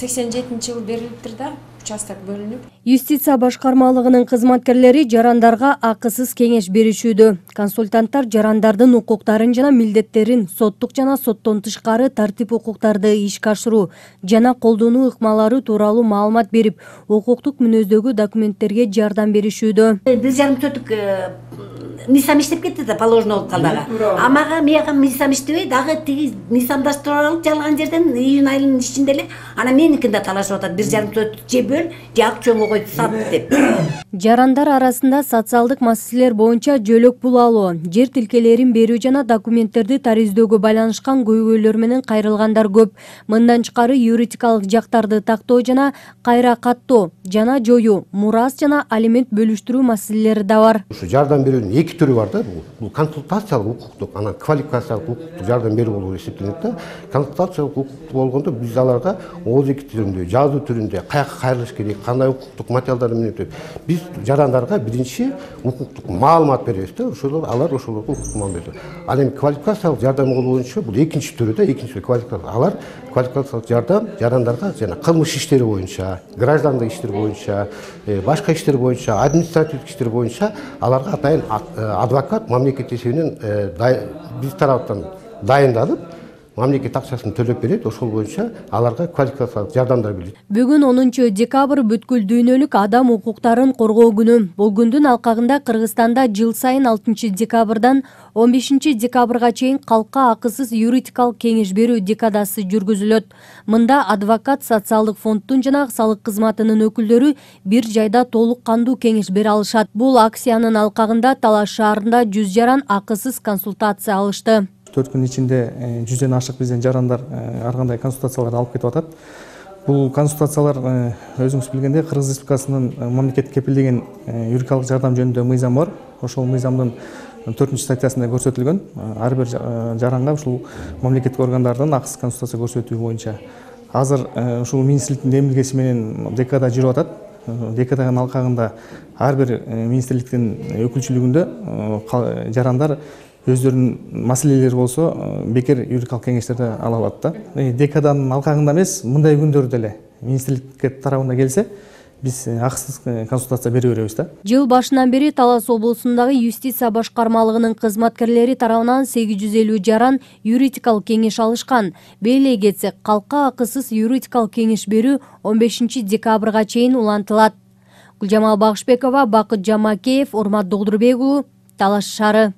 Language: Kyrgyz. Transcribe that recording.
87-жылы берилиптир да, участок бөлүнүп. Юстиция башкармалыгынын кызматкерлери жарандарга акысыз кеңеш беришүүдө. Консультанттар жарандардын укуктарын жана милдеттерин, соттук жана соттон тышкары тартип укуктарды ишке ашыруу жана колдонуу ыкмалары тууралуу маалымат берип, укуктук мүнөздөгү документтерге жардам беришүүдө. 1,5 сотук мисам иштеп кетти да, положено болуп калды ага. Амага мияга мисам иштебей, дагы тиги мисамдаштырып жалган жерден июнь айынын ичинде эле ана меникин да талашып атат. 1,5 сот же бөл, же акчаңы кой сат деп. Жарандар арасында социалдык маселелер боюнча жөлөк пул алуу, жер тилкелерин берүү жана документтерди тариздөөгө байланышкан көйгөйлөр менен кайрылгандар көп. Мындан тышкары юридикалык жактарды тактоо жана кайра каттоо жана жоюу, мурас жана алимент бөлүштүрүү маселелери да бар. Ушу жардам берүүнүн эки түрү бар да. Бул консультациялык укуктук, анан квалификациялык укуктук жардам берүү болуп эсептелет да. Консультациялык укуктук болгондо биз аларга ооз эки түрүндө, жазуу түрүндө каяка кайрылыш керек, кандай укуктук материалдар менен өтөп. Биз жарандарга биринчи укуктук маалымат беребиз да, алар ошолорго укуктук маалымат берет. Ал эми квалификациялык жардам боюнча бул экинчи түрү да, экинчи квалификация. Алар квалификациялык жардам жарандарга жана кылмыш иштери боюнча, граждандык иштер боюнча, башка иштер боюнча, административдик иштер боюнча аларга атайын адвокат мамлекет эсебинен биз тараптан дайындалып, мамлекет акчасын төлөп берет, ошол боюнча аларга квалификациялык жардамдар берилет. Бүгүн 10-декабрь бүткүл дүйнөлүк адам укуктарын коргоо күнү. Бул күндүн алкагында Кыргызстанда жыл сайын 6-декабрдан 15-декабрга чейин калкка акысыз юридикалык кеңеш берүү декадасы жүргүзүлөт. Мында адвокат, социалдык фонддун жана салык кызматынын өкүлдөрү бир жайда толук кандуу кеңеш бере алышат. Бул акциянын алкагында Талаш шаарында 100 жаран акысыз консультация алышты. 4 күн ичинде 100ден ашык бизден жарандар ар кандай консультацияларды алып кетип атат. Бул консультациялар өзүңүз билгендей Кыргыз Республикасынын мамлекеттик кепилдеген юридикалык жардам жөнүндө мыйзам бар. Ошол мыйзамдын 4-статьясында көрсөтүлгөн. Ар бир жаранга ушул мамлекеттик органдардан акысыз консультация көрсөтүү боюнча. Азыр ушул министрликтин демилгеси менен декада жүрүп атат. Декаданын алкагында ар бир министрликтин өкүлчүлүгүндө жарандар өздөрүнүн маселелери болсо бекер юридикалык кеңештерди ала алат да. Декаданын алкагында эмес, мындай күндөрдө эле министрликке тарабына келсе, биз акысыз консультация бере беребиз да. Жыл башынан бери Талас облусундагы юстиция башкармалыгынын кызматкерлери тарабынан 850 жаран юридикалык кеңеш алышкан. Беле кетсек, калкка акысыз юридикалык кеңеш берүү 15-декабрга чейин улантылат. Гүлжамал Багышбекова, Бакыт Жамакеев, Урмат Догдурбек уулу, Талаш шаары.